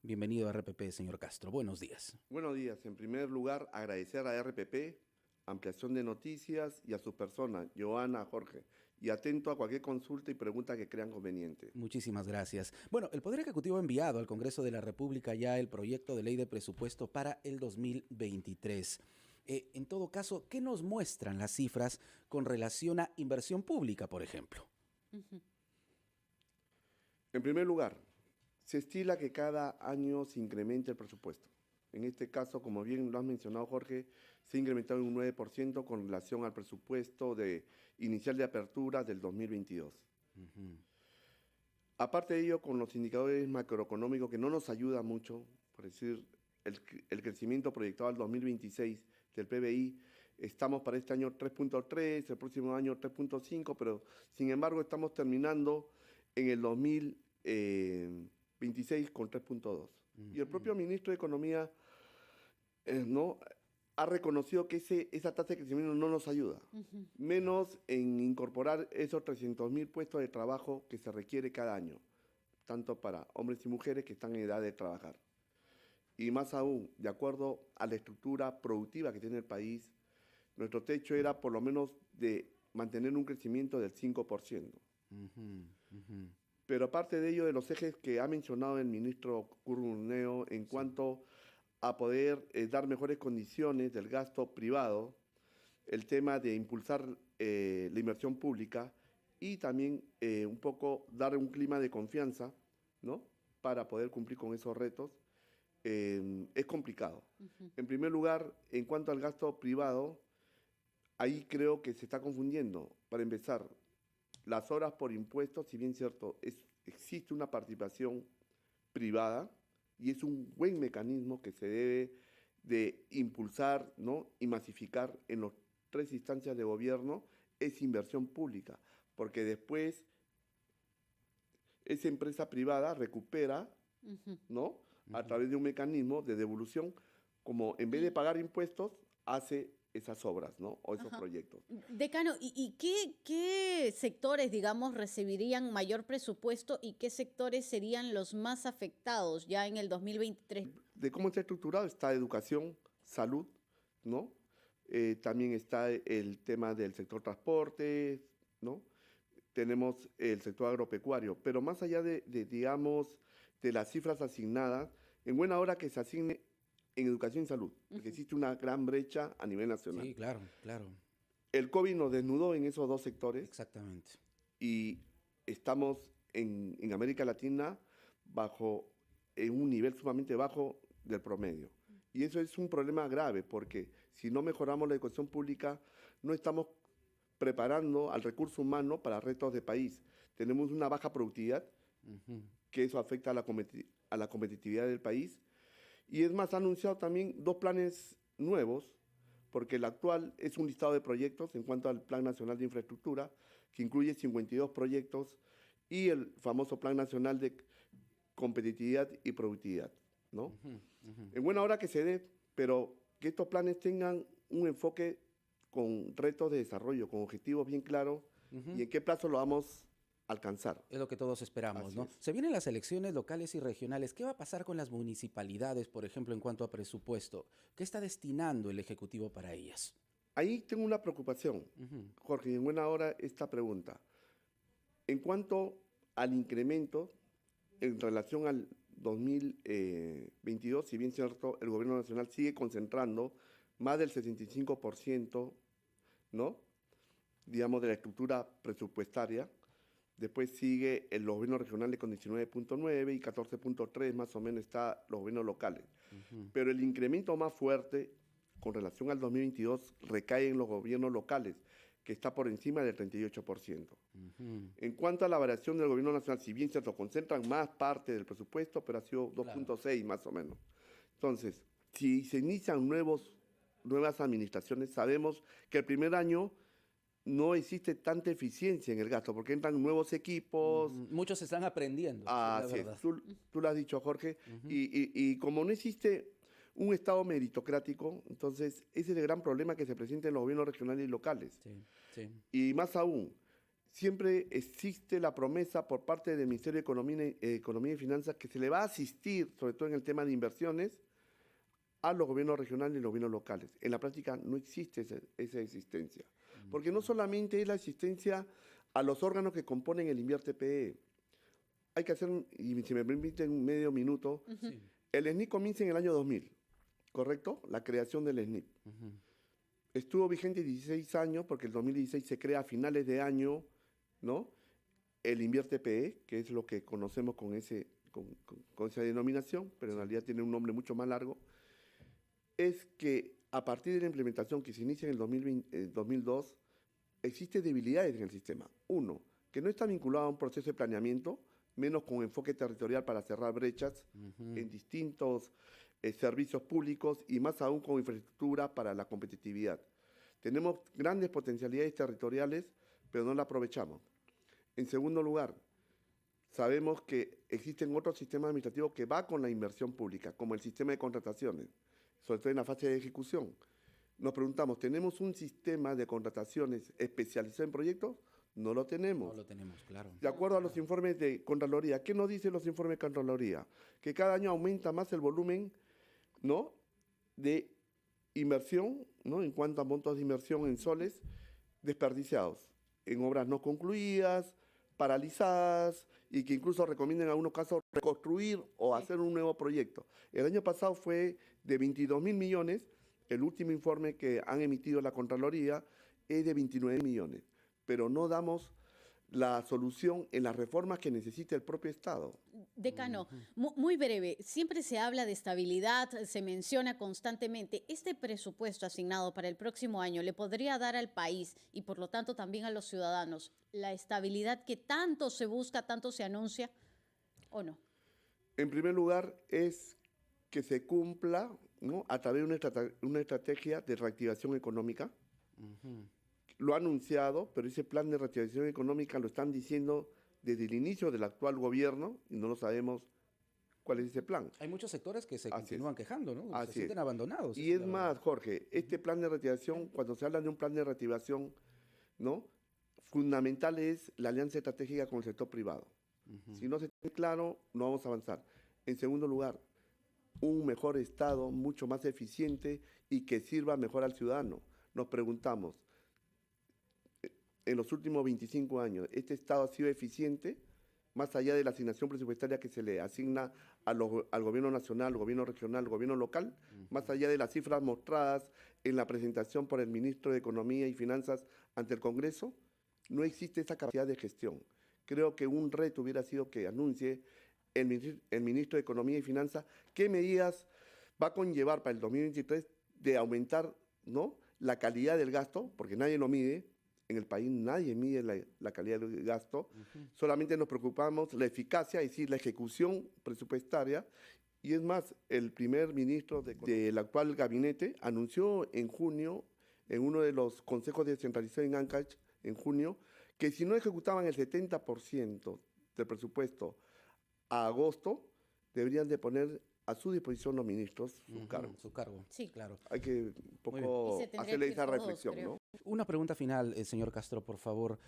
Bienvenido a RPP, señor Castro. Buenos días. Buenos días. En primer lugar, agradecer a RPP, Ampliación de Noticias y a sus personas, Joana, Jorge, y atento a cualquier consulta y pregunta que crean conveniente. Muchísimas gracias. Bueno, el Poder Ejecutivo ha enviado al Congreso de la República ya el proyecto de ley de presupuesto para el 2023. En todo caso, ¿qué nos muestran las cifras con relación a inversión pública, por ejemplo? En primer lugar, se estila que cada año se incremente el presupuesto. En este caso, como bien lo has mencionado, Jorge, se ha incrementado en un 9% con relación al presupuesto inicial de apertura del 2022. Aparte de ello, con los indicadores macroeconómicos que no nos ayudan mucho, por decir, el crecimiento proyectado al 2026 del PBI, estamos para este año 3.3, el próximo año 3.5, pero sin embargo estamos terminando en el 2026 con 3.2. Y el propio ministro de Economía ¿no? ha reconocido que esa tasa de crecimiento no nos ayuda, menos en incorporar esos 300.000 puestos de trabajo que se requiere cada año, tanto para hombres y mujeres que están en edad de trabajar. Y más aún, de acuerdo a la estructura productiva que tiene el país, nuestro techo era por lo menos de mantener un crecimiento del 5%. Pero aparte de ello, de los ejes que ha mencionado el ministro Curruneo en cuanto a poder dar mejores condiciones del gasto privado, el tema de impulsar la inversión pública y también un poco dar un clima de confianza, ¿no?, para poder cumplir con esos retos, es complicado. En primer lugar, en cuanto al gasto privado, ahí creo que se está confundiendo. Para empezar, las obras por impuestos, si bien cierto, existe una participación privada, y es un buen mecanismo que se debe de impulsar, ¿no?, y masificar en las 3 instancias de gobierno, es inversión pública, porque después esa empresa privada recupera, ¿no?, a través de un mecanismo de devolución, como en vez de pagar impuestos, hace esas obras, ¿no?, o esos proyectos. Decano, ¿y qué sectores, digamos, recibirían mayor presupuesto y qué sectores serían los más afectados ya en el 2023? De cómo está estructurado está educación, salud, ¿no? También está el tema del sector transporte, ¿no? Tenemos el sector agropecuario, pero más allá digamos, de las cifras asignadas, en buena hora que se asigne en educación y salud, porque existe una gran brecha a nivel nacional. Sí, claro, claro. El COVID nos desnudó en esos 2 sectores. Exactamente. Y estamos en América Latina en un nivel sumamente bajo del promedio. Y eso es un problema grave, porque si no mejoramos la educación pública, no estamos preparando al recurso humano para retos de país. Tenemos una baja productividad, que eso afecta a la competitividad del país. Y es más, ha anunciado también 2 planes nuevos, porque el actual es un listado de proyectos en cuanto al Plan Nacional de Infraestructura, que incluye 52 proyectos, y el famoso Plan Nacional de Competitividad y Productividad, ¿no? En buena hora que se dé, pero que estos planes tengan un enfoque con retos de desarrollo, con objetivos bien claros, y en qué plazo lo vamos a alcanzar. Es lo que todos esperamos, Así ¿no? es. Se vienen las elecciones locales y regionales. ¿Qué va a pasar con las municipalidades, por ejemplo, en cuanto a presupuesto? ¿Qué está destinando el Ejecutivo para ellas? Ahí tengo una preocupación, Jorge, y en buena hora esta pregunta. En cuanto al incremento en relación al 2022, si bien cierto, el gobierno nacional sigue concentrando más del 65%, ¿no?, digamos, de la estructura presupuestaria. Después sigue el gobierno regional con 19.9 y 14.3 más o menos está los gobiernos locales. Pero el incremento más fuerte con relación al 2022 recae en los gobiernos locales, que está por encima del 38%. En cuanto a la variación del gobierno nacional, si bien cierto, concentran más parte del presupuesto, pero ha sido 2.6 más o menos. Entonces, si se inician nuevas administraciones, sabemos que el primer año no existe tanta eficiencia en el gasto, porque entran nuevos equipos. Muchos están aprendiendo, la Así verdad. es, tú lo has dicho, Jorge, y como no existe un Estado meritocrático, entonces ese es el gran problema que se presenta en los gobiernos regionales y locales. Sí, sí. Y más aún, siempre existe la promesa por parte del Ministerio de Economía y Finanzas que se le va a asistir, sobre todo en el tema de inversiones, a los gobiernos regionales y los gobiernos locales. En la práctica no existe esa existencia, porque no solamente es la asistencia a los órganos que componen el InvierTPE. Hay que hacer, y si me permiten medio minuto, Sí. el SNIP comienza en el año 2000, ¿correcto? La creación del SNIP. Estuvo vigente 16 años, porque el 2016 se crea a finales de año, ¿no? El InvierTPE, que es lo que conocemos con esa denominación, pero en realidad tiene un nombre mucho más largo, es que a partir de la implementación que se inicia en el 2002, existen debilidades en el sistema. Uno, que no está vinculado a un proceso de planeamiento, menos con enfoque territorial para cerrar brechas en distintos servicios públicos y más aún con infraestructura para la competitividad. Tenemos grandes potencialidades territoriales, pero no las aprovechamos. En segundo lugar, sabemos que existen otros sistemas administrativos que van con la inversión pública, como el sistema de contrataciones, sobre todo en la fase de ejecución. Nos preguntamos, ¿tenemos un sistema de contrataciones especializado en proyectos? No lo tenemos. No lo tenemos, claro. De acuerdo a los informes de Contraloría, ¿qué nos dicen los informes de Contraloría? Que cada año aumenta más el volumen, ¿no?, de inversión, ¿no?, en cuanto a montos de inversión en soles desperdiciados, en obras no concluidas, paralizadas y que incluso recomiendan en algunos casos reconstruir o hacer un nuevo proyecto. El año pasado fue de 22.000 millones, el último informe que han emitido la Contraloría es de 29 millones, pero no damos la solución en las reformas que necesita el propio Estado. Decano, muy breve, siempre se habla de estabilidad, se menciona constantemente. ¿Este presupuesto asignado para el próximo año le podría dar al país y por lo tanto también a los ciudadanos la estabilidad que tanto se busca, tanto se anuncia o no? En primer lugar, es que se cumpla, ¿no?, a través de una estrategia de reactivación económica. Lo ha anunciado, pero ese plan de reactivación económica lo están diciendo desde el inicio del actual gobierno y no lo sabemos cuál es ese plan. Hay muchos sectores que se Así continúan es. quejando, ¿no? Así Se sienten es. abandonados. Y es la más, verdad. Jorge, este plan de reactivación, cuando se habla de un plan de reactivación, ¿no?, fundamental es la alianza estratégica con el sector privado. Si no se tiene claro, no vamos a avanzar. En segundo lugar, un mejor Estado, mucho más eficiente y que sirva mejor al ciudadano. Nos preguntamos, en los últimos 25 años, ¿este Estado ha sido eficiente? Más allá de la asignación presupuestaria que se le asigna al gobierno nacional, al gobierno regional, al gobierno local, más allá de las cifras mostradas en la presentación por el ministro de Economía y Finanzas ante el Congreso, no existe esa capacidad de gestión. Creo que un reto hubiera sido que anuncie el ministro de Economía y Finanzas qué medidas va a conllevar para el 2023 de aumentar, ¿no?, la calidad del gasto, porque nadie lo mide. En el país nadie mide la calidad del gasto, solamente nos preocupamos la eficacia, es decir, la ejecución presupuestaria. Y es más, el primer ministro del actual gabinete anunció en junio, en uno de los consejos de descentralización en Ancash, en junio, que si no ejecutaban el 70% del presupuesto a agosto, deberían de poner a su disposición los ministros sus cargos. Su cargo, Sí. claro. Hay que un Y poco se tendría hacerle que ir esa todos, reflexión, creo. ¿no? Una pregunta final, señor Castro, por favor.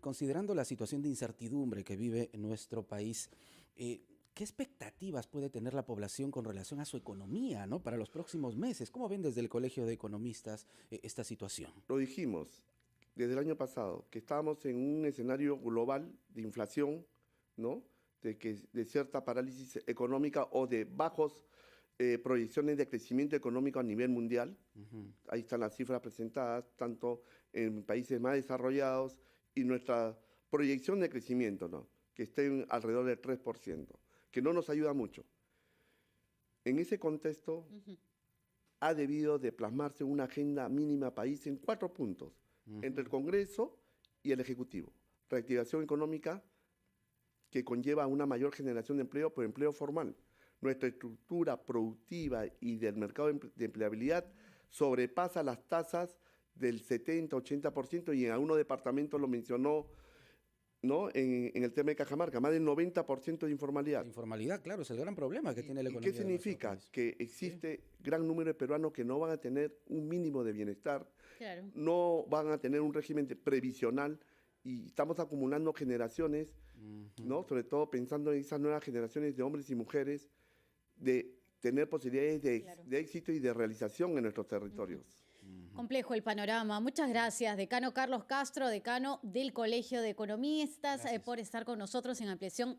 Considerando la situación de incertidumbre que vive nuestro país, ¿qué expectativas puede tener la población con relación a su economía, ¿no?, para los próximos meses? ¿Cómo ven desde el Colegio de Economistas esta situación? Lo dijimos desde el año pasado, que estábamos en un escenario global de inflación, ¿no?, de cierta parálisis económica o de bajos proyecciones de crecimiento económico a nivel mundial. Ahí están las cifras presentadas, tanto en países más desarrollados y nuestra proyección de crecimiento, ¿no?, que esté alrededor del 3%, que no nos ayuda mucho. En ese contexto, ha debido de plasmarse una agenda mínima país en 4 puntos, entre el Congreso y el Ejecutivo. Reactivación económica que conlleva una mayor generación de empleo por empleo formal. Nuestra estructura productiva y del mercado de empleabilidad sobrepasa las tasas del 70-80% y en algunos departamentos lo mencionó, ¿no?, en el tema de Cajamarca, más del 90% de informalidad. La informalidad, claro, es el gran problema que tiene la ¿Y economía. qué significa? De nuestro país. Que existe gran número de peruanos que no van a tener un mínimo de bienestar, Claro. no van a tener un régimen previsional y estamos acumulando generaciones, ¿no? Sobre todo pensando en esas nuevas generaciones de hombres y mujeres, de tener posibilidades de éxito y de realización en nuestros territorios. Complejo el panorama. Muchas gracias, decano Carlos Castro, decano del Colegio de Economistas, por estar con nosotros en Ampliación